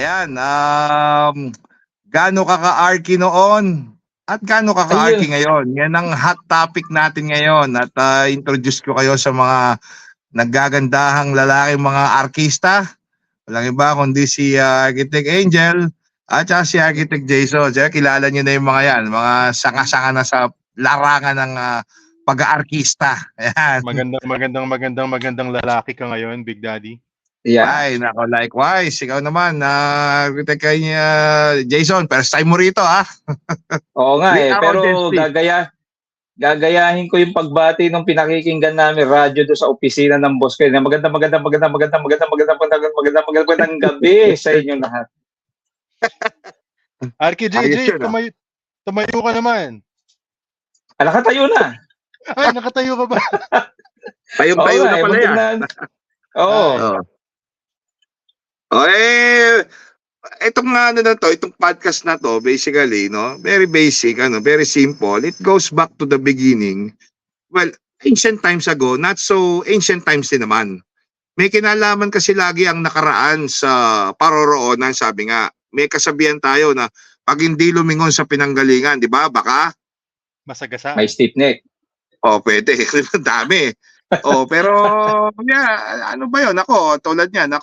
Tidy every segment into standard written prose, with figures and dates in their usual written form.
Ayan, gaano ka ka-arky noon at gaano ka ka-arky ngayon? Yan ang hot topic natin ngayon at introduce ko kayo sa mga naggagandahang lalaki, mga artista. Walang iba kundi si Architect Angel at si Architect Jason. Kaya kilala niyo na yung mga yan, mga sanga-sanga na sa larangan ng pag-aarkista. Ayan. Magandang lalaki ka ngayon, Big Daddy. Yeah. Ay, nako, likewise. Ikaw naman, Jason, first time mo rito, ha? Oo nga pero gagayahin ko yung pagbati ng pinakikinggan namin radyo doon sa opisina ng boss ko. Magandang gabi sa inyo lahat. Arky JJ, tumayo ka naman. Nakatayo na. Ay, nakatayo ka ba? Tayo na pala yan. Oo. Itong itong podcast na to, basically, no, very basic, very simple. It goes back to the beginning. Well, ancient times ago, not so ancient times din naman. May kinalaman kasi lagi ang nakaraan sa paroroonan, sabi nga. May kasabihan tayo na pag hindi lumingon sa pinanggalingan, di ba? Baka masagasaan. May stiff neck. Pwede. Dami. Pero ano ba 'yon? Ako, tulad niyan,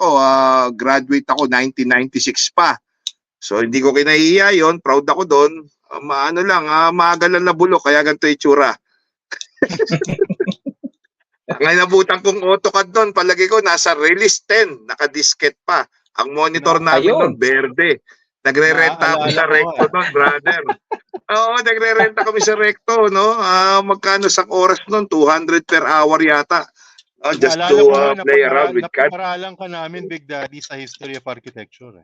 graduate ako 1996 pa. So hindi ko kinahiya 'yon, proud ako doon. Maaga lang na bulok kaya ganito itsura. Ngayon nabutan kong AutoCAD doon, palagi ko nasa release 10, naka-disket pa. Ang monitor namin doon berde. Nagre-renta ako sa Recto doon, brother. Oo, nagre-renta kami sa Recto, no? Magkano sa oras noon? 200 per hour yata. Just to play around with CAD. Napag-aralan ka namin, Big Daddy, sa history of architecture.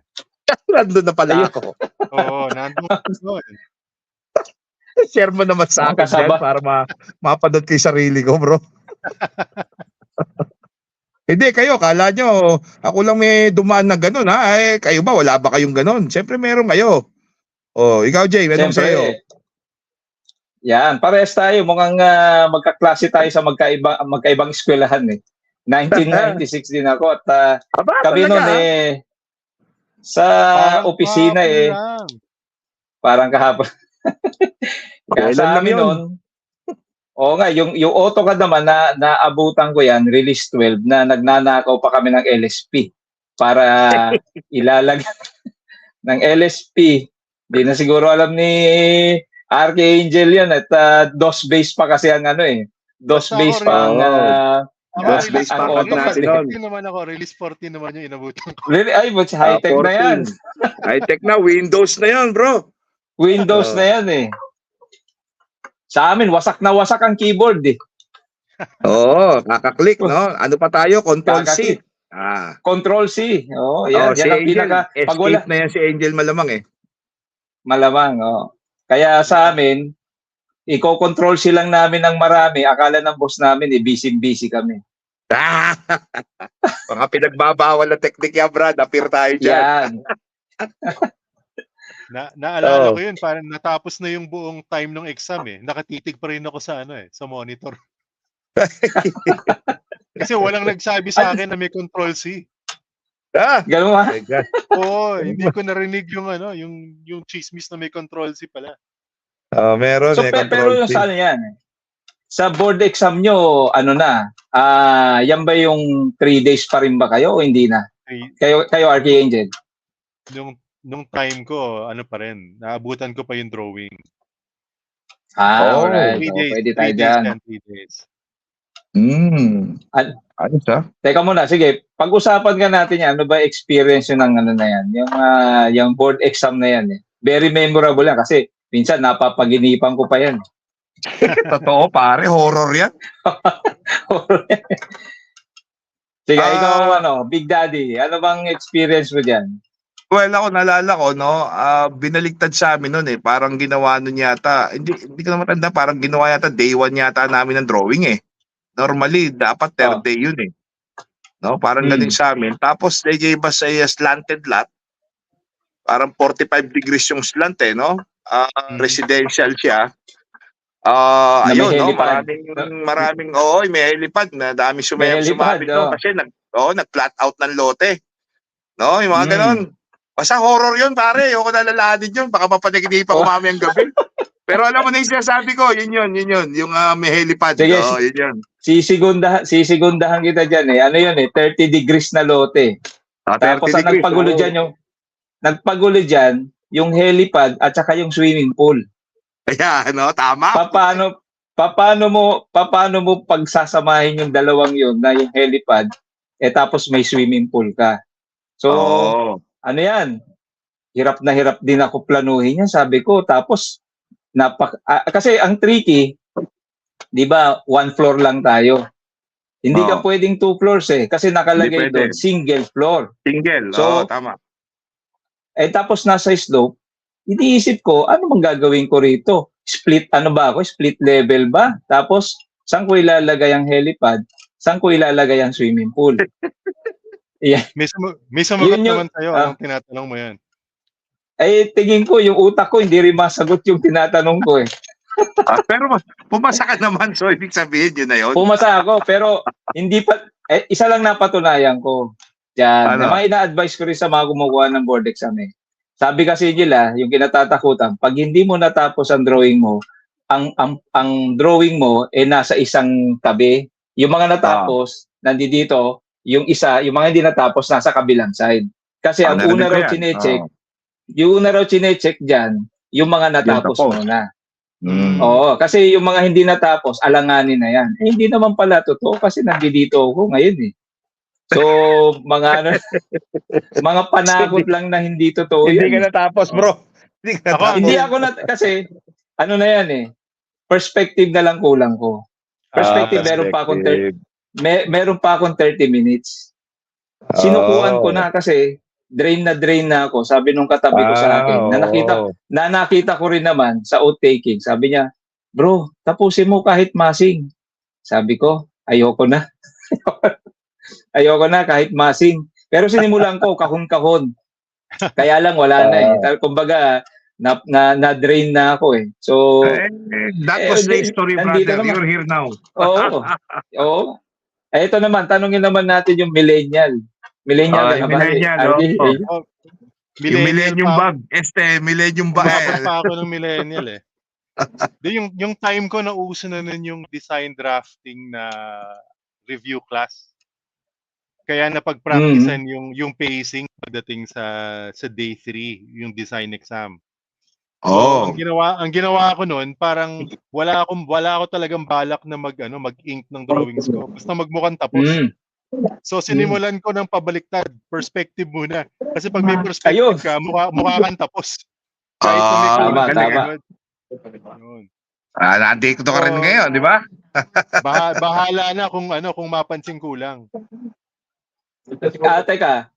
Nandun na pala ako. Oo, nandun ka doon. Share mo naman sa akin yan para mapanood kay sarili ko, bro. Hindi, kayo, kala nyo, ako lang may dumaan na gano'n, ha? Kayo ba, wala ba kayong gano'n? Siyempre, meron kayo. Ikaw, Jay, meron sa'yo. Yan, parehas tayo. Mukhang magkaklase tayo sa magkaibang eskwelahan, 1996 din ako. At kami noon, sa opisina, parang kahapon. Kaya sa amin noon, oo nga, yung AutoCAD naman naabutan ko yan, release 12, na nagnanakaw pa kami ng LSP para ilalag ng LSP. Hindi na siguro alam ni Archangel yan at DOS base pa kasi ang DOS base pa ang DOS base pa ang natin noon. Naman ako, release 14 naman yung inabutan ko. Really? Ay, but high-tech na yan. High-tech na, Windows na yan, bro. Windows na yan Sa amin, wasak na wasak ang keyboard Kaka-click, no? Ano pa tayo? Control-C. Control-C. Yan si ang Angel, escape na yan si Angel malamang Malamang, Kaya sa amin, i-control silang namin ng marami. Akala ng boss namin, busy-busy kami. Mga pinagbabawal na teknik yan, Brad. Appear tayo dyan. Yan. Naalala ko yun, parang natapos na yung buong time ng exam Nakatitig pa rin ako sa sa monitor. Kasi walang nagsabi sa akin na may control C. Ganun ba? Hindi ko narinig yung yung chismis na may control C pala. Meron pero yung sa yan sa board exam nyo, yan ba yung 3 days pa rin ba kayo o hindi na? Kayo Archangel? Nung time ko, pa rin, naabutan ko pa yung drawing. Alright. Pwede tayo dyan. 3 days. Ano siya? Teka muna, sige. Pag-usapan ka natin yan, ano ba experience yun ng na yan? Yung board exam na yan Very memorable yan kasi minsan napapaginipan ko pa yan. Totoo, pare. Horror yan. Sige, ikaw Big Daddy, ano bang experience mo dyan? Well, ako naalala ko, binaligtad sa amin noon parang ginawa nun yata, hindi ko na matanda, parang ginawa yata day 1 yata namin ng drawing Normally, dapat third day yun No, parang galing sa amin. Tapos, they gave us a slanted lot. Parang 45 degrees yung slant no? Residential siya. Ayun, no? Maraming, may helipad na dami sumabit doon kasi nag-flat out ng lote. No, yung mga ganon. Basta horror yun, pare. Ayoko nalalahanin yun. Baka mapanigidipan ko mamayang gabi. Pero alam mo na yung sinasabi ko, yun. Yung may helipad. Sige, Oo, yun. sisigundahan kita dyan eh. Ano yun eh, 30 degrees na lote. Tapos 30 ang degrees, nagpagulo dyan, yung helipad at saka yung swimming pool. Ayan, no? Tama. Paano mo pagsasamahin yung dalawang yun na yung helipad, tapos may swimming pool ka. So, Oo. ano yan? Hirap na hirap din ako planuhin yan, sabi ko. Tapos, kasi ang tricky, di ba, one floor lang tayo. Hindi ka pwedeng 2 floors eh. Kasi nakalagay doon, single floor. Single, So, tama. Tapos nasa slope, iniisip ko, ano bang gagawin ko rito? Split level ba? Tapos, saan ko ilalagay ang helipad? Saan ko ilalagay ang swimming pool? Yeah. May sumagot Yun yung- naman sa'yo. Anong tinatanong mo yan? Tingin ko, yung utak ko, hindi rin masagot yung tinatanong ko eh. Pero pumasa ka naman, so ibig sabihin yun na yun. Pumasa ako, pero hindi pa, isa lang napatunayan ko. Diyan, Ano? na mga ina-advise ko rin sa mga kumukuha ng board exam eh. Sabi kasi nila, yung kinatatakutan, pag hindi mo natapos ang drawing mo, ang drawing mo nasa isang tabi. Yung mga natapos, nandito, yung mga hindi natapos, nasa kabilang side. Kasi ang una raw chinecheck, yung una raw chinecheck dyan, yung mga natapos muna. Oo, kasi yung mga hindi natapos, alanganin na yan. Hindi naman pala totoo kasi nandito ako ngayon eh. So, mga panakot lang na hindi totoo yan. Hindi ka natapos, bro. Hindi ako kasi, ano na yan eh, perspective na lang kulang ko. Perspective, meron pa akong 30 minutes. Sinukuan ko na kasi, drain na ako. Sabi nung katabi ko sa akin, na nakita ko rin naman sa outtaking. Sabi niya, bro, tapusin mo kahit masing. Sabi ko, ayoko na. Ayoko na kahit masing. Pero sinimulan ko kahon-kahon. Kaya lang wala na eh. Kumbaga, na-drain na ako eh. So, that was the story, brother. You're here now. Oo. Ito naman, tanungin naman natin yung millennial. Millennial ka ba? Yung millennium bag. Millennium bag. Umabot pa ako ng millennial eh. yung time ko na uso na nun yung design drafting na review class. Kaya napag-practicean yung pacing pagdating sa day 3, yung design exam. So, ang ginawa ko noon, parang wala ako talagang balak na mag-ink ng drawings ko. Basta magmukhang tapos. So sinimulan ko ng pabaliktad, perspective muna. Kasi pag may perspective ka, mukha kang tapos. Kahit tama. Nandito ka rin ngayon, di ba? Bahala na kung mapansin kulang. Teka,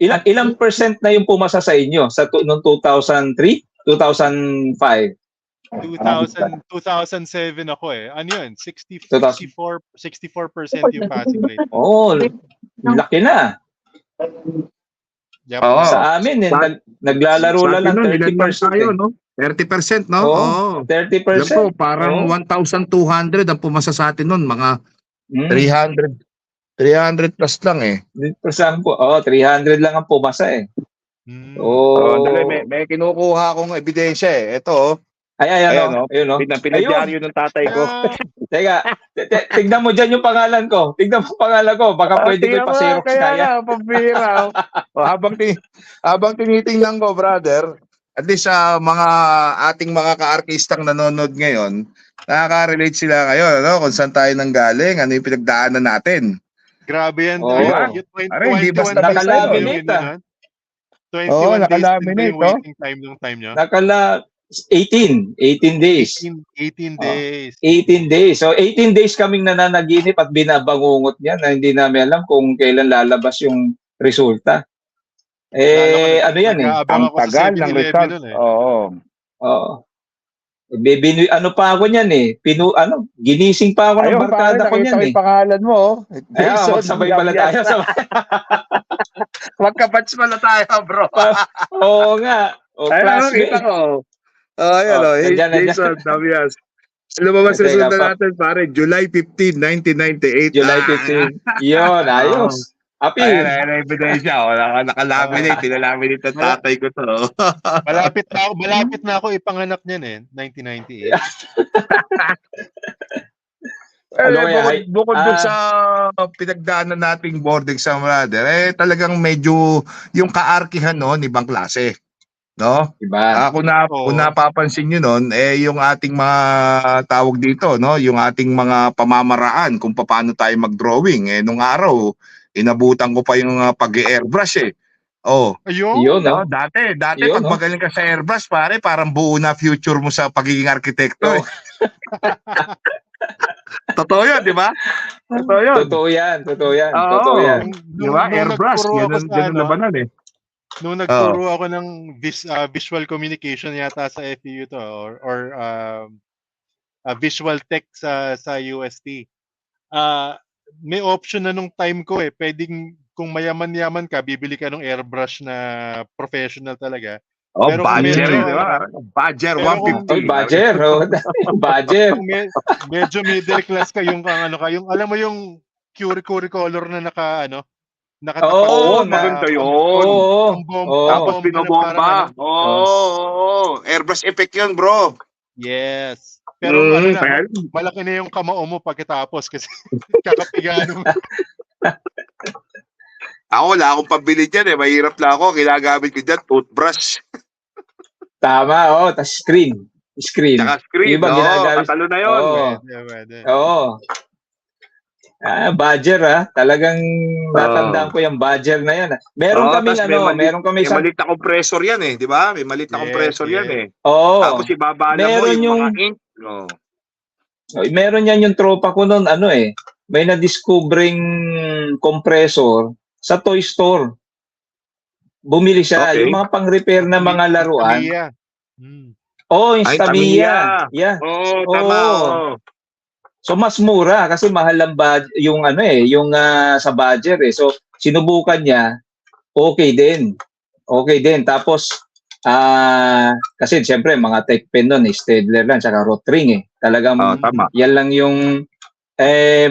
ilang percent na yung pumasa sa inyo sa noong 2003, 2005? 2007 ako eh. Ano yun? 64% yung passing rate. Laki na. Yep. Sa amin naglalaro lang ng 30%. Tayo, no? 30%, no? 30%. Alam ko, parang 1,200 ang pumasa sa atin noon, mga 300 plus lang eh. 300 lang ang pumasa eh. May kinukuha akong ebidensya eh. Ito, Ayun. Pinadyaryo ng tatay ko. Teka, tignan mo dyan yung pangalan ko. Baka pwede ko ipasirox kaya. Pambira. Habang tinitingnan ko, brother, at least sa ating mga ka-artistang nanonood ngayon, nakaka-relate sila ngayon, kung saan tayo nanggaling, ano yung pinagdaanan natin. Grabe yan. Hindi basta nakalaminate 21 days yung waiting time nung time nyo. 18 days. 18 days. So 18 days kaming nananaginip at binabangungot niya na hindi namin alam kung kailan lalabas yung resulta. Ano yan eh? Ang tagal ng result. Ano pa ako niyan eh? Ginising pa ako ng barkada ko niyan eh. Ayun, pangalan mo. Sabay pala tayo. Magka-batch pala tayo, bro. Oo nga. Kita ko. Jason Davias. Lumabas resulta natin, pare, July 15, 1998. July 15. Yun, ayos. Appeal. Ayan, ayan, ebidensya. Nakalaminate. Pinalaminate ng tatay ko to. Malapit na ako ipanganak niyan eh, 1998. Ano kaya, Bukod dun sa pinagdaanan nating board exam, brother, talagang medyo yung kaarkihan noon, ibang klase. No? Iba. Kung Oo. napapansin nyo noon, yung ating mga tawag dito, no? Yung ating mga pamamaraan kung paano tayo mag-drawing. Nung araw, inabutan ko pa yung pag-airbrush eh. Oh, Ayun. Yun, no? no? Dati Yun, pag no? magaling ka sa airbrush, pare, parang buo na future mo sa pagiging arkitekto. Oo. Totoo yun, di ba? Totoo yun. Totoo yan. Totoo yan. Oo. Totoo yan. Di ba? Airbrush, ganun labanan eh. Nung nagturo ako ng visual communication yata sa FEU to or visual tech sa UST. May option na nung time ko eh. Pwedeng kung mayaman-yaman ka, bibili ka ng airbrush na professional talaga. Oh, Pero kung Badger, medyo- di ba? Badger Pero kung- 150. Oy, Badger. Oh. Badger. Kung medyo middle class ka, yung alam mo yung Curie color na nakatapat. Oo, maganda yun. Oo. Tapos binobomba. Parang Oo. Airbrush effect yun, bro. Yes. Pero kaya- malaki na yung kamao mo pagkatapos kasi kakapigan mo. Ako, wala akong pambili dyan eh. Mahirap lang ako. Kinagamit ko dyan, toothbrush. Tama, oh. Tas screen. Tsaka screen. Yung iba Oo, ginagamit. katalo na yun. Oo. Pwede. Oo. Badger Talagang natandaan ko yung Badger na yan. Meron Oo, kaming tas meron kami May maliit na compressor yan eh. Di ba? May maliit na Yes, compressor yan yes. eh. Oo. Tapos ibabala mo Meron yung mga yung- ink. Oh. Meron yan yung tropa ko noon, may na-discovering compressor sa toy store. Bumili siya, Okay. yung mga pang-repair na mga laruan. Tamiya. Oo, yung Ay, Tamiya. Tamiya. Yeah. Oo, tama. Oo. Oo. So mas mura kasi mahal ang yung yung sa Badger eh. So sinubukan niya, okay din. Okay din. Tapos kasi siyempre mga tech pen noon, Staedtler lang saka Rotring eh. Talagang Tama. yan lang yung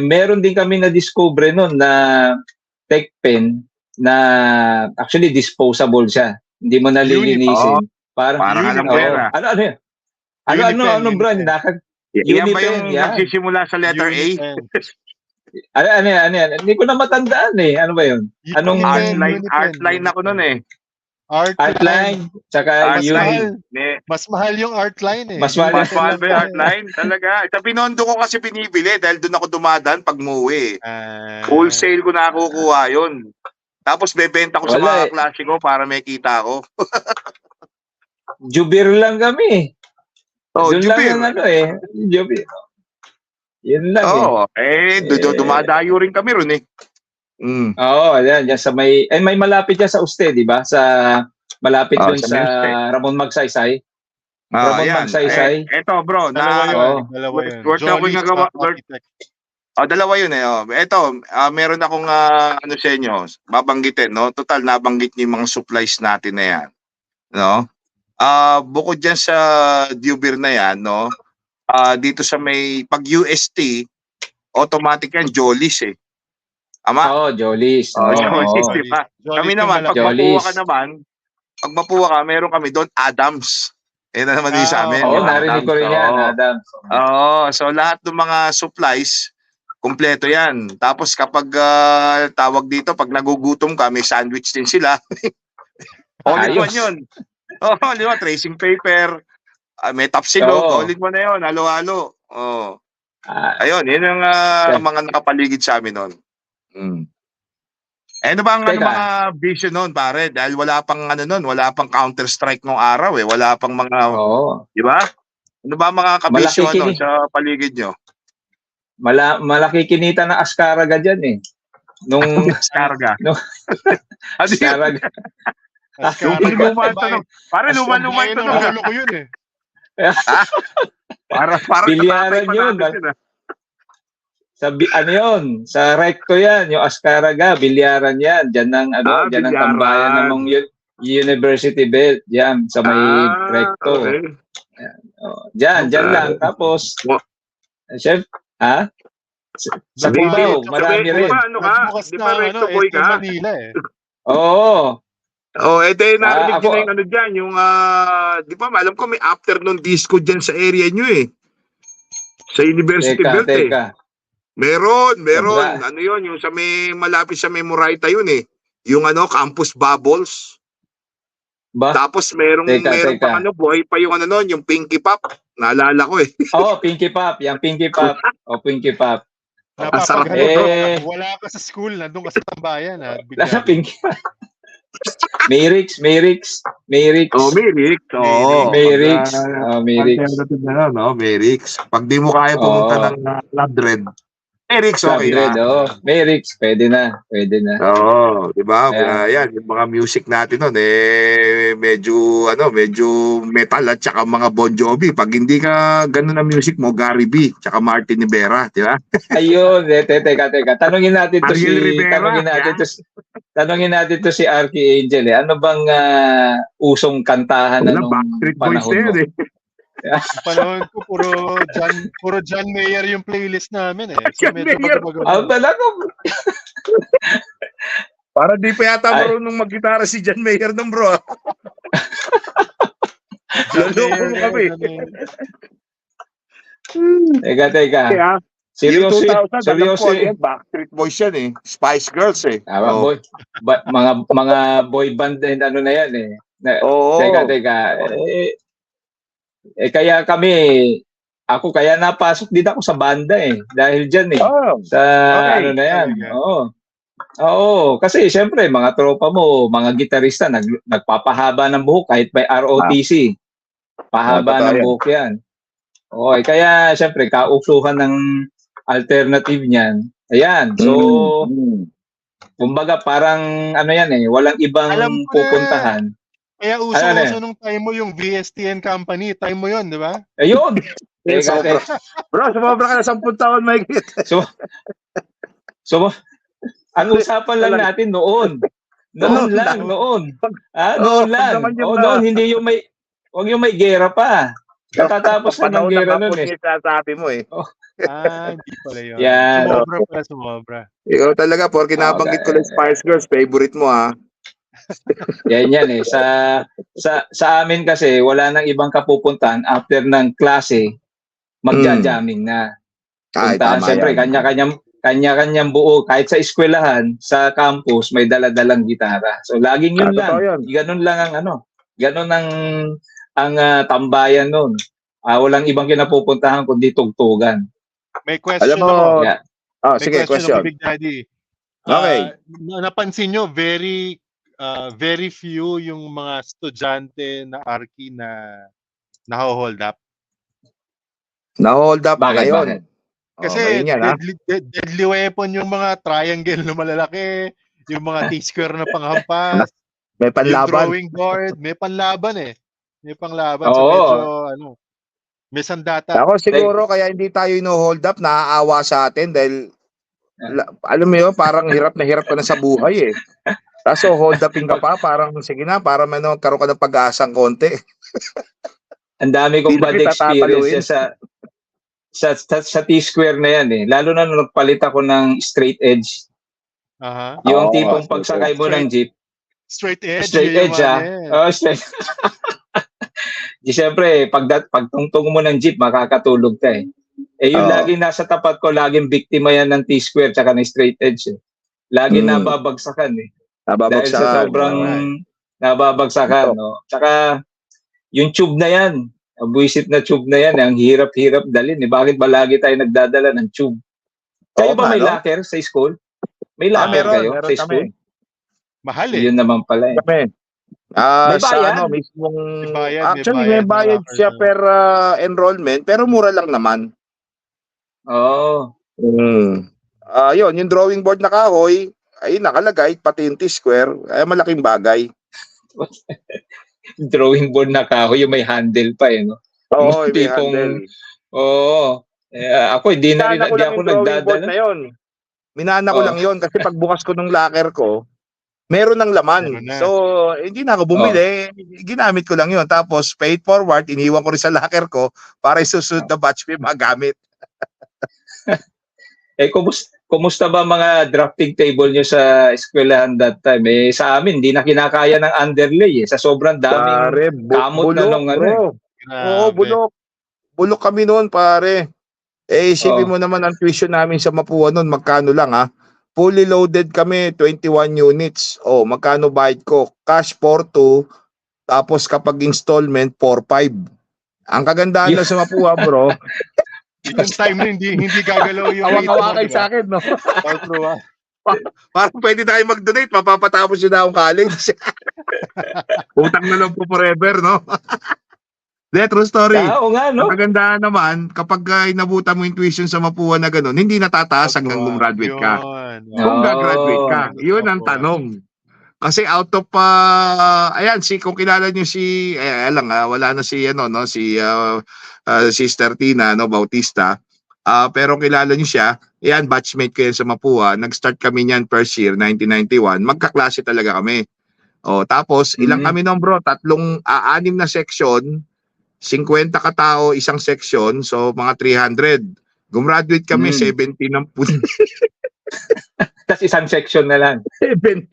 meron din kami na discover noon na tech pen na actually disposable siya. Hindi mo nalilinisin. Parang alam ko yan, ah. Ano yan? Ano brand? Yan ba Unipen, yung yan. nagsisimula sa letter A? Ano yan? Hindi ko na matandaan eh. Ano ba yun? Anong Artline ako nun eh. Artline? Tsaka Artline. Mas mahal yung Artline eh. Mas mahal. Mas mahal ba yung Artline? Talaga. Sa Binondo ko kasi pinibili dahil doon ako dumadaan pag muwi. Wholesale ko nakukuha yun. Tapos bebenta ko sa mga klase ko para may kita ko. Jubir lang kami. Doon Jubir. lang Jubir. Yun lang dumadayo rin kami ron eh. Oo, yan sa may malapit yan sa Uste, di ba? Malapit doon sa Ramon Magsaysay. Ramon Magsaysay. Eto bro, dalawa yun. Dalawa yun eh. Eto, meron akong sa inyo, babanggitin, no? Total, nabanggit niyo yung mga supplies natin na yan. No? Bukod dyan sa Jubir na yan, no? Dito sa may pag-UST, automatic yan, Jollies eh. Ama? Jollies. Jollies, di ba? Kami naman, pag mapuwa ka, meron kami doon, Adams. Yan na naman din sa amin. Narinig ko rin yan, Adams. So lahat ng mga supplies, kumpleto yan. Tapos kapag tawag dito, pag nagugutom ka, may sandwich din sila. All in one yun. Di ba? Tracing paper, may tapsilog, all in one na yun, halo-halo. Ayun, yun ang mga nakapaligid sa amin noon. Ano ba ang mga vision noon, pare? Dahil wala pang wala pang Counter-Strike nung araw eh. Wala pang mga, di ba? Ano ba mga kabisyo sa paligid nyo? Malaki kinita ng Ascaraga dyan eh. Nung Ascaraga. Ascaraga. Luma-luma ito. Pare, luma-luma ito. Lolo ko yun eh. Para bilyaran yun. Sa recto yan, yung Ascaraga, bilyaran yan. Diyan ng diyan ang tambayan ng University Belt, yan sa may recto. Okay. Diyan lang. Tapos chef, Sa Cubao, marami rin. Ano ka? Nagbukas Di na ba ang Recto Boy SM ka? Manila eh. Oo. Oh, ito yung narinig Ako- nyo na yung ano dyan, yung, di ba, alam ko may afternoon disco dyan sa area nyo eh. Sa University Belt eh. Teka. Meron. Sobra. Ano yun, yung sa may, malapit sa Memorita yun eh. Yung ano, Campus Bubbles. Ba? Tapos meron Teka. pang ano, buhay pa yung ano nun, yung Pinky Pop. Naalala ko eh. Oo, Pinky Pop. Yung Pinky Pop. O, Pinky Pop. Masarap. Napapagano wala ka sa school, nandun ka sa tambayan ha. Nasa Bigla. Pinky Pop. Mayrix. Oh, Merix. Oh. Mayrix. Mayrix. Alternative na nun, no? Merix. Pag di mo kaya pumunta ng Club Red, Merix okay Red, na. Mayrix, pwede na. Oo, di ba? Ayan. Yan, yung mga music natin nun, medyo metal at saka mga Bon Jovi. Pag hindi ka ganun ang music mo, Gary B, tsaka Martin Rivera, di ba? Ayun, teka. Tanungin natin to Ariel Rivera, tanungin natin to si Archie Angel. Ano bang usong kantahan na nung Backstreet Boys panahon na mo? yun, Ang panahon ko, puro John Mayer yung playlist namin eh. So John medyo Mayer. Talaga. Para di pa yata marunong mag-gitara si John Mayer nung bro. Lalo mo kami. Teka. Kaya, Seryoso. yung 2000, alam ko, Backstreet Boys yan eh. Spice Girls eh. Mga boy band din ano na yan eh. Oo. Teka. Kaya kaya napasok din ako sa banda eh. Dahil dyan eh. Oh, Sa okay. ano na yan. Talaga. Oo. Kasi syempre, mga tropa mo, mga gitarista, nagpapahaba ng buhok kahit may ROTC. Pahaba ng buhok yan. Oo. Kaya syempre, kausuhan ng alternative niyan. Ayan. So, kumbaga parang ano yan eh. Walang ibang Alam ko na. pupuntahan. Kaya uso nung time mo yung VSTN company. Time mo yun, di ba? Ayun. Teka. Bro, sumobra ka na 10 taon, Mike. So, ang usapan lang natin noon. Noon lang. Noon lang. Noon, hindi yung may, huwag yung may gera pa. Katatapos na ng gera nun eh. Sabi mo eh. Hindi pala yun. Yan. Sumobra. Ikaw talaga, porque nabanggit ko lang Spice Girls, favorite mo ha. Yan eh. Sa amin kasi, wala nang ibang kapupuntahan after ng klase, magja-jamming na. Puntahan, siyempre, kanya-kanyang buo. Kahit sa eskwelahan, sa campus, may dala-dalang gitara. So, laging yun lang. Ganun lang ang ganun ang tambayan nun. Walang ibang kinapupuntahan kundi tugtugan. May question Alam mo, ako. sige, question. Big Daddy. Okay. Napansin nyo, very few yung mga estudyante na Arki na na-hold up. Na-hold up Bakit? ngayon. Kasi deadly weapon yung mga triangle na malalaki, yung mga T-square na panghampas, may yung panlaban. drawing board, may panlaban eh. May panglaban. Oo. So medyo, may sandata. Ako siguro, kaya hindi tayo ino-hold up, naaawa sa atin dahil, alam mo yun, parang hirap na hirap ka na sa buhay eh. Kaso hold upin ka pa, parang sige na, para magkaroon ka ng pag-asang konti. Ang dami kong bad experience sa T-square na yan eh. Lalo na nung nagpalit ako ng straight edge. Yung tipong pagsakay mo ng jeep. Straight edge straight. Di syempre, pag tungtong mo ng jeep, makakatulog ka eh. Yung laging nasa tapat ko, laging biktima yan ng T-square tsaka ng straight edge eh. Laging nababagsakan eh. Dahil sa sobrang nababagsakan. No? Tsaka, yung tube na yan, buwisit na tube na yan, ang hirap-hirap dalhin. Eh. Bakit ba lagi tayo nagdadala ng tube? Kayo ba may locker sa school? May locker kayo sa school? Mahal eh. Yun naman pala eh. May bayad? Actually, may bayad siya per enrollment, pero mura lang naman. Oo. Yun, yung drawing board na kahoy, ay nakalagay, pati yung T-square, ay malaking bagay. Drawing board na kahoy, yung may handle pa eh, no? Oo, may handle. Oo. Ako, hindi ako nagdadala. Minana ko lang yun kasi pagbukas ko ng locker ko, meron ng laman. So, hindi na ako bumili. Ginamit ko lang yun. Tapos, paid forward, iniwan ko rin sa locker ko para isusunod na batch may magamit. Kumusta ba mga drafting table nyo sa eskwelahan that time? Sa amin, hindi na kinakaya ng underlay Sa sobrang daming Pare, kamot na bulok, nung bro. Oo, Grabe. bulok. Bulok kami noon, pare. Isipin mo naman ang tuition namin sa Mapua noon, magkano lang ha? Fully loaded kami, 21 units. Magkano bayad ko? Cash 4,2, tapos kapag installment, 4,5. Ang kagandahan lang sa Mapua, bro. Yung time na hindi gagalaw yung Awang-awakay sa akin, no? Parang pwede tayo mag-donate, mapapatapos yun na akong college. Utang na lang po forever, no? True story. Oo nga, no? Ang kagandahan naman, kapag inabutan mo yung tuition sa Mapua na gano'n, hindi natataas hanggang gumraduate ka. Kung gagraduate ka, yun ang tanong. Kasi out of, ayan, kung kilala nyo wala na si, Sister Tina, Bautista. Pero kilala nyo siya, ayan, batchmate ko yan sa Mapua. Nag-start kami niyan first year, 1991. Magkaklase talaga kami. Tapos, ilang kami nun, bro? 6 na section, 50 katao, isang section, so mga 300. Gumraduate kami, 17 ang Tapos isang section na lang. 17.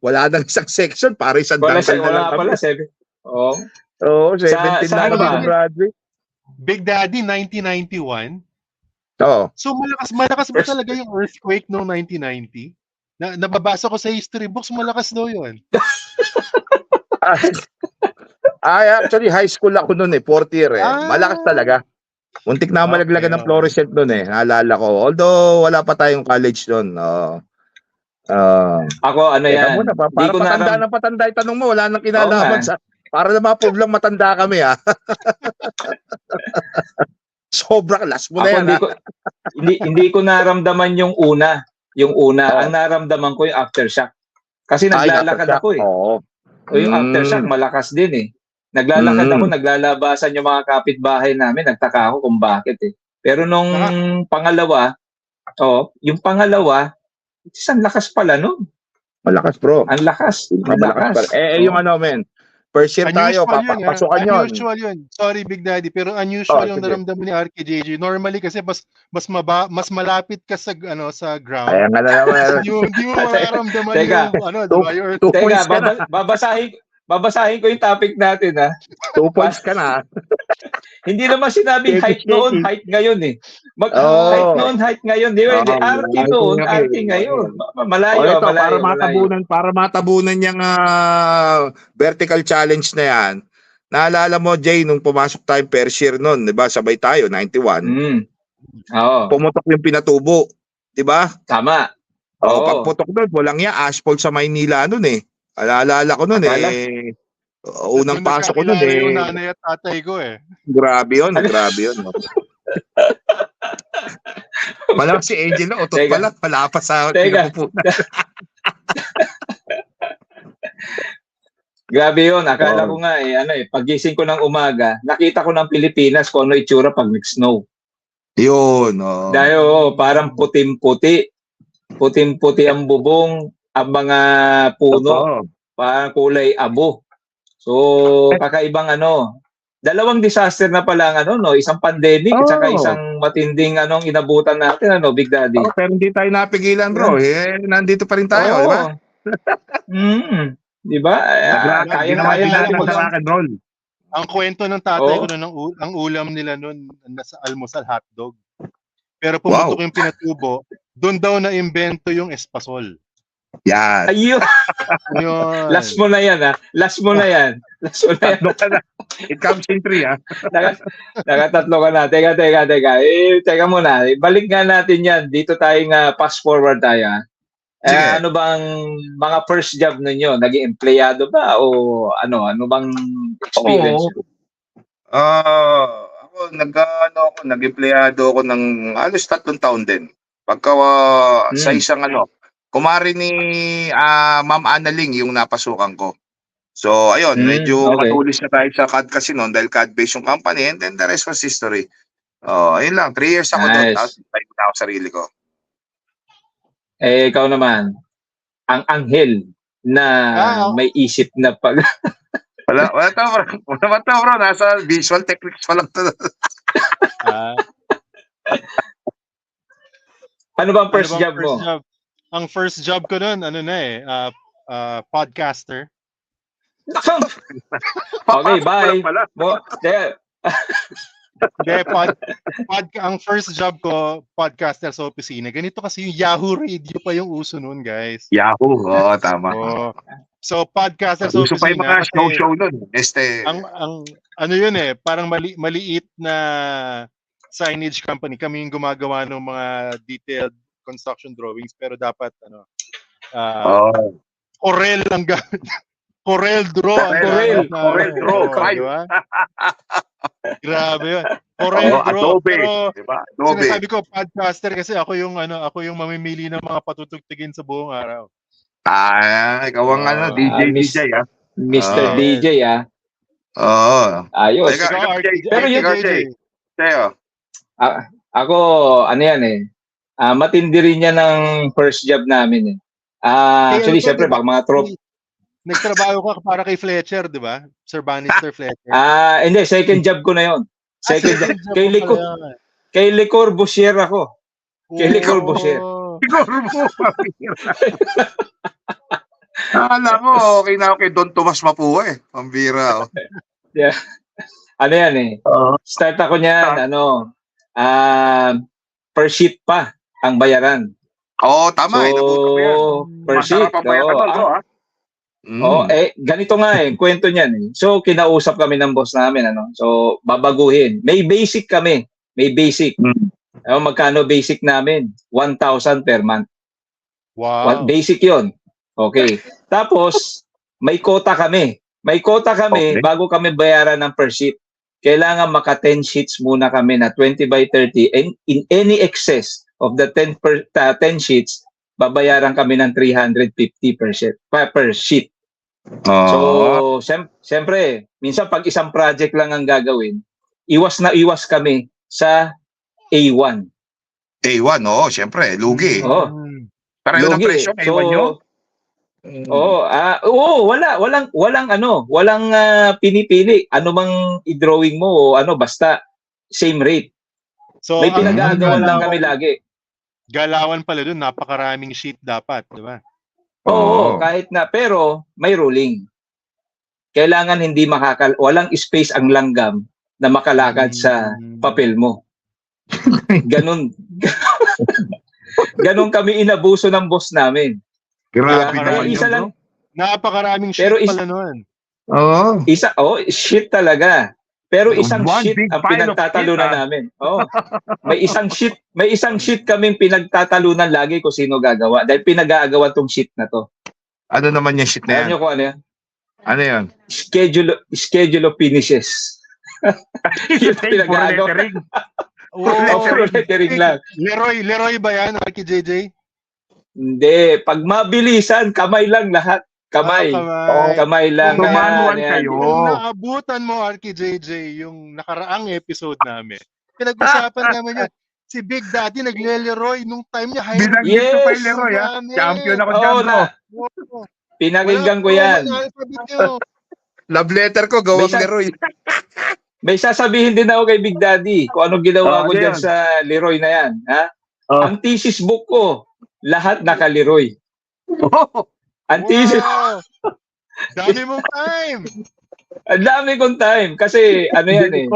Wala nang isang section, para isang dangkal na lang kami. 7. Oo. 17 Sa na ano kami ba? gumraduate. Big Daddy, 1991. Oo. So malakas ba talaga yung earthquake noong 1990? Nababasa ko sa history books, malakas daw yun. Actually, high school ako noon 4th year Malakas talaga. Muntik na malaglagan ng fluorescent noon naalala ko. Although, wala pa tayong college noon. Ako, yan. Muna, para patanda yung tanong mo, wala nang kinalaman sa... Para na ma-prove lang matanda kami, Sobrang last mo na yan, hindi ko naramdaman yung una. Ang naramdaman ko yung aftershock. Kasi naglalakad ako yung aftershock, malakas din Naglalakad ako, naglalabasan yung mga kapitbahay namin. Nagtaka ako kung bakit Pero nung pangalawa, yung pangalawa, isang lakas pala nun. Malakas, bro. Ang lakas. Malakas. Yung first year tayo, papapasukan yun. Unusual yun. Sorry, Big Daddy, pero unusual yung naramdaman ni RKJJ. Normally kasi mas malapit ka sa ground. Ayan nga na naman. Hindi mo mararamdaman yung babasahin ko yung topic natin 2 points ka na. Hindi naman sinabing height noon, height ngayon height noon, height ngayon. Di ba? RT noon, RT ngayon. Malayo. Para matabunan yung vertical challenge na yan. Naalala mo, Jay, nung pumasok tayong first year noon, di ba? Sabay tayo, 91. Pumutok yung pinatubo. Di ba? Tama. Pagputok doon, walang asphalt sa Maynila noon Alala ko noon unang pasok ko noon yung nanay at tatay ko Grabe yun. Malang si Angel na utot pala, palapas sa pinapupunan. Grabe yun. Akala ko nga pagising ko ng umaga, nakita ko ng Pilipinas kung ano itsura pag nag-snow. Yun. Dahil parang puting-puti. Puting-puti ang bubong, ang mga puno, parang kulay abo. So, kakaibang dalawang disaster na pala isang pandemic at saka isang matinding inabutan natin, Big Daddy. Pero hindi tayo napigilan, bro. Nandito pa rin tayo, di ba? Di ba? Kaya natin mag-roll. Ang kwento ng tatay ko ang ulam nila noon nasa almusal hotdog. Pero pumutok yung pinatubo, doon daw na imbento yung espasol. Yan. Ayun. Last mo na yan, Last mo na yan. It comes in 3, Nakatatlo ka na. Teka. Teka muna. Balik nga natin yan. Dito tayo fast forward tayo, ano bang mga first job ninyo? Naging empleyado ba? O ano bang experience? Ako, nag-empleyado ako ng halos 3 taon din. Pagka sa isang kumari ni Ma'am Analing yung napasukan ko. So, ayun, medyo matulis na tayo sa CAD kasi noon dahil CAD-based yung company and then the rest was history. Ayun lang, 3 years ako doon, tapos tayo na ako sarili ko. Ikaw naman, ang anghel na may isip na pag... Wala to, bro. Nasa visual techniques pa lang to. Ano bang first Ano bang job mo? Ang first job ko noon, ano na eh, podcaster. Okay, bye. Pala. Hindi, ang first job ko, podcaster sa opisina. Ganito kasi yung Yahoo Radio pa yung uso noon, guys. Yahoo, tama. Oh. So, podcaster sa Uso pa yung opisina. mga Kasi show nun. ang ano yun eh, parang maliit na signage company. Kami yung gumagawa ng mga detailed construction drawings, pero dapat Corel ang gamit. Corel Draw ang gamit. Corel Draw, di ba? Grabe yun. Corel Draw. Adobe, Pero diba? Adobe. sinasabi ko podcaster kasi ako yung mamimili ng mga patutugtugin sa buong araw. Ikaw ang DJ ah. Mr. DJ ah. Oo. Ayos. Pero yun, Teo. Ako, ano yan eh. Matindi rin yan ng first job namin eh. Actually, syempre, baka mga nagtrabaho ka para kay Fletcher, di ba? Sir Bannister Fletcher. Hindi, second job ko na yon. Second job. Kay Licor Boucher ako. Kay Licor Boucher. Licor Boucher. Alam mo, okay na ako kay Don Tomas Mapua eh. Pambira. Yeah. Ano yan eh. Start ako niyan, per sheet pa ang bayaran. Tama. Per sheet. Ganito nga eh, kwento niyan eh. So, kinausap kami ng boss namin, So, babaguhin. May basic kami. May basic. Magkano basic namin? 1,000 per month. Wow. Basic yon. Okay. Tapos, may quota kami. Bago kami bayaran ng per sheet. Kailangan maka 10 sheets muna kami na 20 by 30. And in any excess of the 10 sheets, babayaran kami ng 350 per sheet. So, siyempre, minsan pag isang project lang ang gagawin, iwas na iwas kami sa A1. A1, siyempre, lugi. Pero yun ang presyo, A1 nyo? Walang pinipili. Ano mang i-drawing mo o basta same rate. So, may pinag-aagawan lang kami lagi. Galawan pala doon, napakaraming sheet dapat, di ba? Oo, kahit na, pero may ruling. Kailangan walang space ang langgam na makalakad sa papel mo. Ganun. Ganun kami inabuso ng boss namin. Grabe naman yun. Napakaraming sheet pala noon. Sheet talaga. Pero isang sheet ang pinagtatalunan namin. May isang sheet kaming pinagtatalunan lagi kung sino gagawa. Dahil pinag-aagawan tong sheet na to. Ano naman yung sheet na yan? Alam nyo kung ano yan? Ano yan? Schedule of finishes. Pinag-aagawan. Puro lettering lang. Leroy ba yan, Arky JJ? Hindi. Pag mabilisan, kamay lang lahat. Kamay lang. Manual kayo. Kung naabutan mo, Arky JJ, yung nakaraang episode namin, pinag-usapan namin yun. Si Big Daddy nagle-Leroy nung time niya. Binanggit ko pa yung Leroy, ha? Champion ako dyan, bro. Pinakinggan ko yan. Love letter ko, gawang Leroy. May sasabihin din ako kay Big Daddy kung anong ginawa ko dyan sa Leroy na yan. Ha? Ang thesis book ko, lahat naka-Leroy. Ang thesis... Dami mong time! Ang dami kong time. Kasi ano yan eh.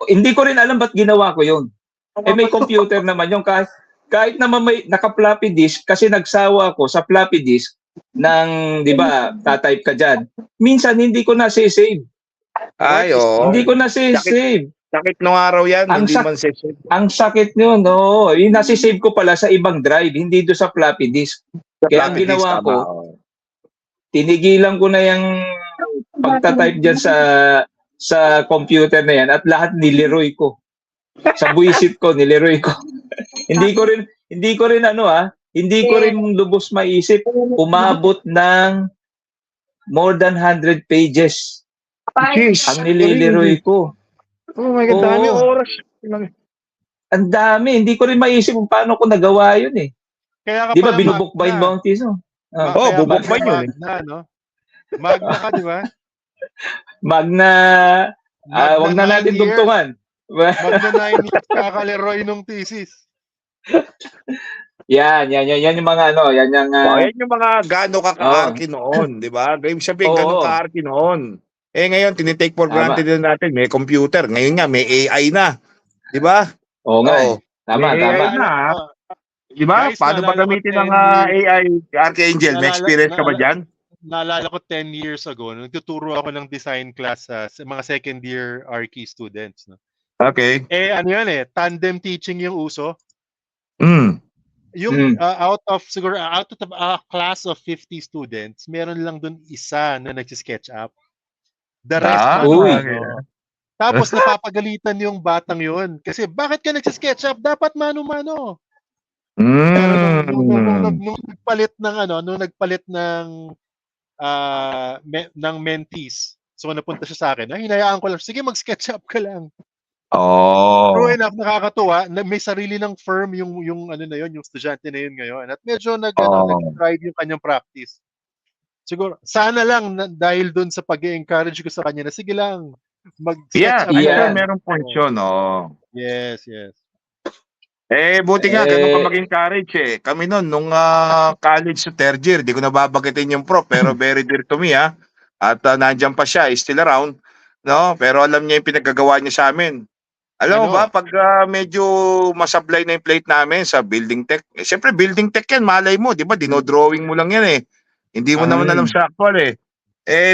Hindi ko rin alam ba't ginawa ko yun. May computer naman yun. Kahit naman may naka-floppy disk, kasi nagsawa ako sa floppy disk ng, di ba, tatype ka dyan. Minsan hindi ko na-save. Hindi ko na-save. Sakit nung araw yan, hindi man save. Ang sakit nyo, no. Yung nasi-save ko pala sa ibang drive, hindi doon sa floppy disk. Kaya ang ginawa ko, tinigilan ko na yung pagta-type dyan sa computer na yan at lahat nileroy ko. Sa buisit ko, nileroy ko. hindi ko rin lubos maisip. Umabot ng more than 100 pages. Ang nilileroy ko. Oh my God, dami oras. Ang dami. Hindi ko rin maisip kung paano ko nagawa yun eh. Kaya di ba binubukbayin mo ang tiso? Bubukbayin yun. Magna ka, di ba? Magna, wag na natin tugtungan. Magna 9 years kakaleroy nung thesis. Yan yung mga ano, yan yung Yan yung mga gaano ka ka-arky noon, di ba? Ibig sabihin, gaano Oo. ka-arky noon. Ngayon, tinitake for Tama. granted na natin, may computer. Ngayon nga, may AI na. Di ba? Oo nga. Oo. Tama, May tama. AI na. Di ba? Guys, Paano ba naalala ko gamitin ng 10 years AI, Archangel? May experience ka ba dyan? Naalala ko 10 years ago, nagtuturo ako ng design class sa mga second year Archi students. No? Okay. Ano yan tandem teaching yung uso. Yung out of a class of 50 students, meron lang dun isa na nagsi-SketchUp. The rest Tapos napapagalitan yung batang yun. Kasi bakit ka nagsi-SketchUp? Dapat mano-mano. Pero nung nagpalit ng mentees, so napunta siya sa akin, hinayaan ko lang, sige mag-SketchUp ka lang. True enough, nakakatuwa na may sarili ng firm yung yung estudyante na yun ngayon. At medyo nag-drive yung kanyang practice. Siguro, sana lang dahil doon sa pag-encourage ko sa kanya na sige lang, mag-sketch up. Meron point yun, Yes. Buti nga, ganun ka mag-encourage Kami noon, nung college sa third year, di ko nababagitin yung prof, pero very dear to me, At nandiyan pa siya, is still around, no? Pero alam niya yung pinagagawa niya sa amin. Alam mo ba, pag medyo masablay na yung plate namin sa building tech, siyempre building tech yan, malay mo, di ba? Dinodrawing mo lang yan Hindi mo naman alam sa actual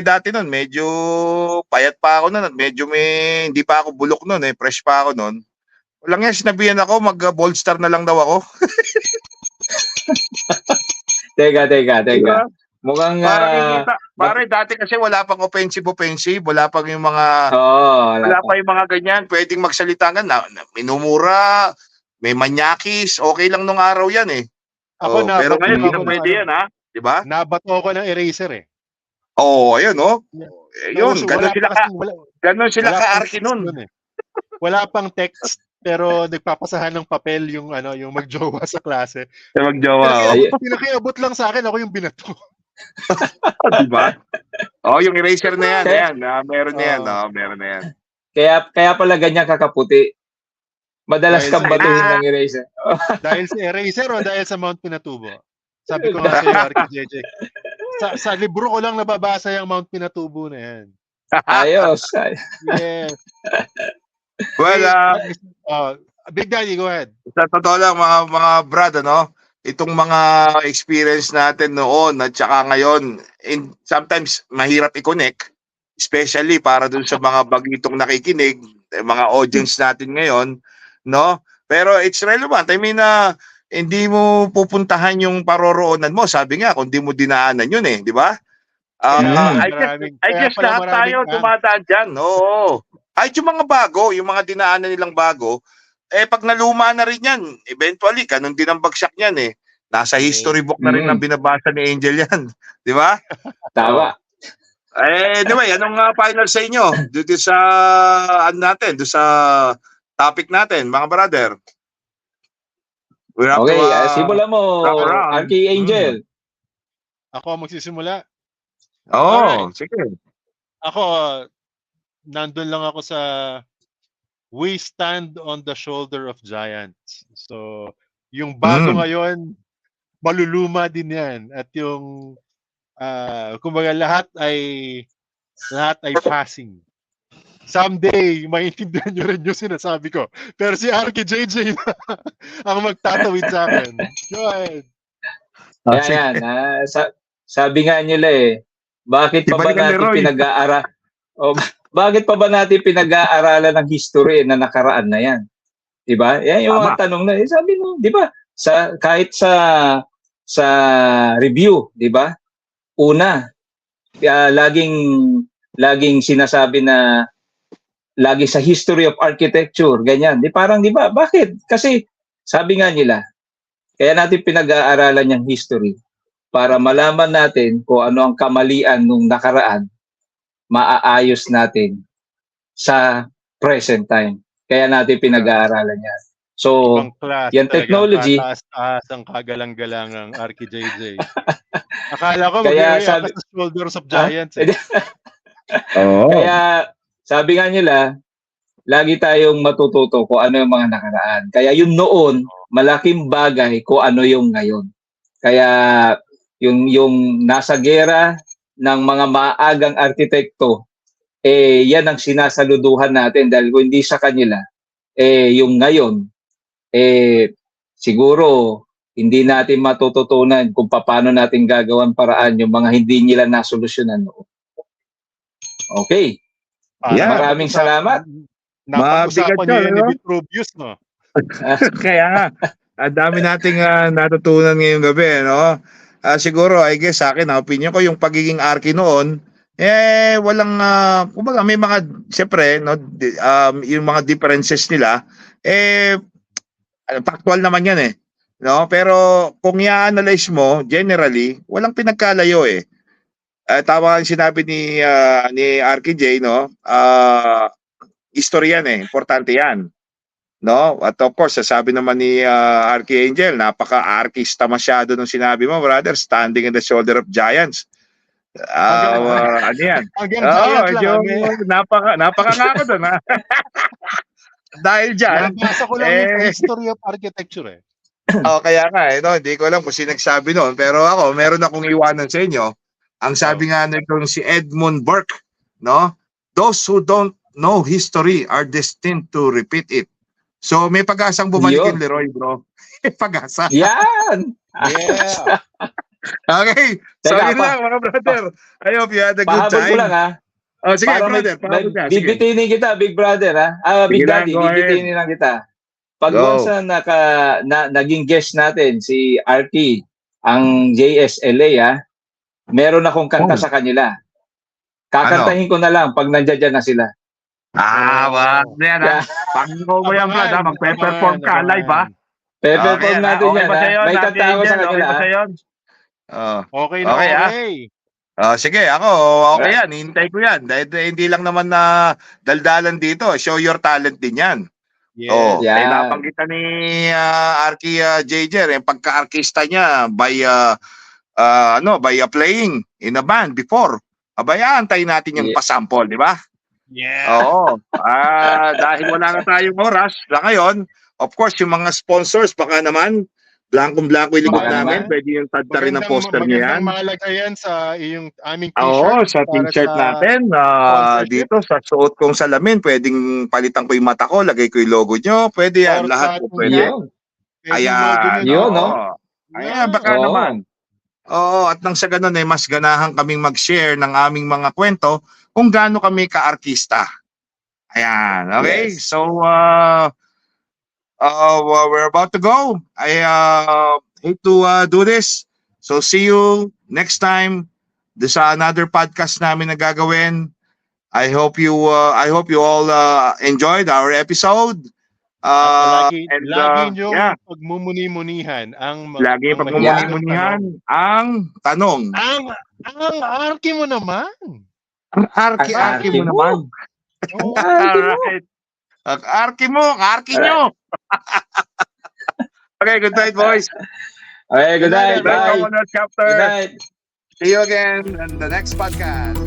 dati nun, medyo payat pa ako nun at medyo hindi pa ako bulok nun fresh pa ako nun. Walang yan, sinabihan ako, mag-bold star na lang daw ako. Teka. Diba? Mukhang pare, dati kasi wala pang offensive, wala pang yung mga wala pa yung mga ganyan, pwedeng magsalita ka na minumura, may manyakis, okay lang nung araw yan Ako pero ngayon hindi na pwede yan di ba? Nabato ko ng eraser ayun yun, ganun sila ka-arky nun. Wala pang text pero nagpapasahan ng papel yung yung magjowa sa klase. Magjowa. Pinakiabot lang sa akin, ako yung binato. Diba? Yung eraser na yan. Meron na yan. Meron na yan. Kaya pala ganyan kakaputi. Madalas kang batuhin ng eraser. Dahil sa eraser o dahil sa Mount Pinatubo? Sabi ko nga sa iyo, Arky JJ. Sa libro ko lang nababasa yung Mount Pinatubo na yan. Ayos. Yes. Well, Big Daddy, go ahead. Sa totoo lang, mga brad, itong mga experience natin noon at saka ngayon, sometimes mahirap i-connect, especially para dun sa mga bagitong nakikinig, mga audience natin ngayon, no? Pero it's relevant. I mean, hindi mo pupuntahan yung paroroonan mo. Sabi nga, kung di mo dinaanan yun di ba? I guess lahat tayo dumadaan dyan. Oo. Kahit yung mga bago, yung mga dinaanan nilang bago, pag naluma na rin yan, eventually, ganun din ang bagsak niyan Nasa history book na rin ang binabasa ni Angel yan. Di ba? Tama. Anyway, anong final sa inyo? Dito sa, doon sa topic natin, mga brother. Okay, simulan mo, Arky Angel. Ako magsisimula? Sige. Ako, nandun lang ako sa we stand on the shoulder of giants. So, yung bago ngayon, maluluma din yan. At yung, kumbaga lahat ay passing. Someday, maintindihan nyo rin yung sinasabi ko. Pero si Arky JJ na ang magtatawid sa akin. Go ahead. Yan. Sabi nga nila bakit pa ba natin bakit pa ba natin pinag-aaralan ng history na nakaraan na yan? Diba? Yan yung mga tanong na, sabi mo, diba? Kahit sa review, diba? Una, laging sinasabi na lagi sa history of architecture, ganyan. Parang, diba? Bakit? Kasi, sabi nga nila, kaya natin pinag-aaralan yung history para malaman natin kung ano ang kamalian nung nakaraan, maaayos natin sa present time. Kaya natin pinag-aaralan yan. So, yung technology... Taas ang kagalang-galang ng Arky JJ. Akala ko kaya sa shoulders of giants. Kaya, sabi nga nila, lagi tayong matututo kung ano yung mga nakaraan. Kaya yung noon, malaking bagay kung ano yung ngayon. Kaya yung nasa gera ng mga maagang arkitekto, yan ang sinasaluduhan natin dahil kung hindi sa kanila, yung ngayon, siguro hindi natin matututunan kung paano natin gagawan paraan yung mga hindi nila nasolusyonan noon. Okay. Maraming salamat. Napag-usapan Mabigat niyo yun, yan ni ano? Vitruvius, no? Kaya nga, ang dami nating natutunan ngayong gabi, no? Siguro, I guess sa akin, opinion ko, yung pagiging arki noon, walang, kumbaga, may mga, siyempre, no, yung mga differences nila, factual naman yan no? Pero kung i-analyze mo, generally, walang pinagkalayo tama ang sinabi ni Arky J, no? History yan importante yan. No? At of course, sabi naman ni Archangel, napaka-artista masyado nung sinabi mo, brother, standing in the shoulder of giants. Ano yan? Hanggang giant lang. Napaka nga ako doon. Dahil dyan. Nabasa ko lang yung history of architecture Kaya nga no? Hindi ko alam kung sino nagsabi noon. Pero ako, meron akong iwanan sa inyo. Ang sabi nga nitong si Edmund Burke, no? Those who don't know history are destined to repeat it. So may pag-asang bumalik yung Leroy, bro. Pag-asa. Yan! Yeah. Okay. So Teka, yun lang mga brother. I hope you had a good Pahabol time. ko lang ha. Sige Para brother. Pahabol ka. Sige. bibitinin kita, Big Brother ha. Big Sige lang, Daddy, go ahead. bibitinin lang kita. Pag Go. once naging guest natin, si Arky, ang JSLA meron akong kanta sa kanila. Kakantahin ko na lang pag nandiyan na sila. Wag na yan Pag mo yan, brad, magpe-perform ka live, Pe-perform natin yan, ba ha? sa'yo, May kanta ako sa kanila, Okay ba ha? sa'yo? Okay na Okay, okay. Sige, ako, okay yan. Hintay ko yan. Dahil hindi lang naman na daldalan dito. Show your talent din yan. Yeah. Yeah. Nabanggit ni Arky JJ, yung pagka-artista niya by playing in a band before. Antayin natin yung pasample, di ba? Yeah. Oo. Dahil wala na tayong oras na ngayon, of course, yung mga sponsors, baka naman, blankong-blanko yung likod Baka namin. naman. Pwede yung tadta rin ng poster niyo yan. Magandang malagayan sa iyong aming t-shirt. Oo, sa para t-shirt sa natin. sponsorship. Dito, sa suot kong salamin, pwedeng palitan ko yung mata ko, lagay ko yung logo nyo. Pwede yan. Or Lahat po sa pwede. Yun. Ayan. Yun, no? Ayan, baka Oo. naman. Oo, at nang sa ganun mas ganahan kaming mag-share ng aming mga kwento kung gaano kami ka-artista. Ayan, okay? Yes. So, we're about to go. I hate to do this. So, see you next time. This another podcast namin na gagawin. I hope you all enjoyed our episode. Lagi niyong yeah. pagmumuni-munihan ang Lagi pagmumuni-munihan ang tanong. Ang arki mo naman. Ang arki mo naman. Oo. Alright. Ang arki nyo. Okay, good night, boys. Okay, good night. Welcome Bye. on our chapter. Good night. See you again in the next podcast.